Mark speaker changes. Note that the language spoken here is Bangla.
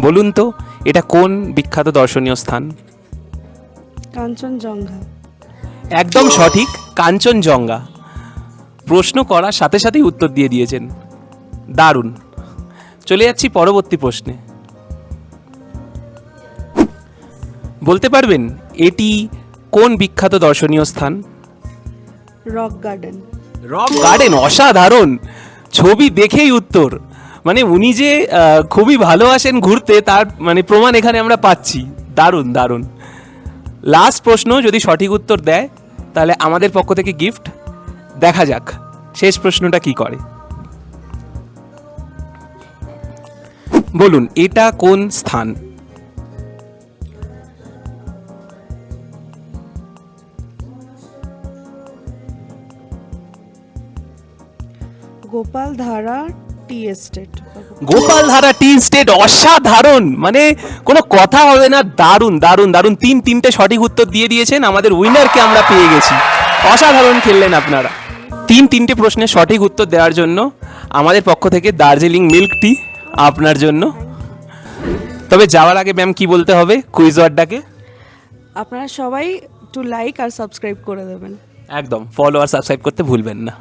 Speaker 1: বলুন তো এটা কোন বিখ্যাত দর্শনীয় স্থান?
Speaker 2: কাঞ্চনজঙ্ঘা।
Speaker 1: একদম সঠিক, কাঞ্চনজঙ্ঘা। প্রশ্ন করার সাথে সাথেই উত্তর দিয়ে দিয়েছেন, দারুণ। চলে যাচ্ছি পরবর্তী প্রশ্নে। বলতে পারবেন এটি কোন বিখ্যাত দর্শনীয় স্থান?
Speaker 2: Rock garden.
Speaker 1: রক গার্ডেন, অসাধারণ। ছবি দেখেই উত্তর। মানে উনি যে খুবই ভালোবাসেন ঘুরতে তার মানে প্রমাণ এখানে আমরা পাচ্ছি। দারুণ দারুণ। লাস্ট প্রশ্ন, যদি সঠিক উত্তর দেয় তাহলে আমাদের পক্ষ থেকে গিফট। দেখা যাক শেষ প্রশ্নটা কি করে। বলুন এটা কোন স্থান?
Speaker 2: Gopaldhara tea estate.
Speaker 1: Gopaldhara tea estate, অসাধারণ। মানে কোনো কথা হবে না, দারুণ দারুণ দারুণ। তিনটে সঠিক উত্তর দিয়ে দিয়েছেন, আমাদের উইনারকে আমরা পেয়ে গেছি। অসাধারণ খেললেন আপনারা। তিনটে প্রশ্নের সঠিক উত্তর দেওয়ার জন্য আমাদের পক্ষ থেকে দার্জিলিং মিল্ক টি আপনার জন্য। তবে যাওয়ার আগে ম্যাম কি বলতে হবে কুইজ ওয়ার্ডটাকে?
Speaker 2: আপনারা সবাই একটু লাইক আর সাবস্ক্রাইব করে দেবেন।
Speaker 1: একদম, ফলো আর সাবস্ক্রাইব করতে ভুলবেন না।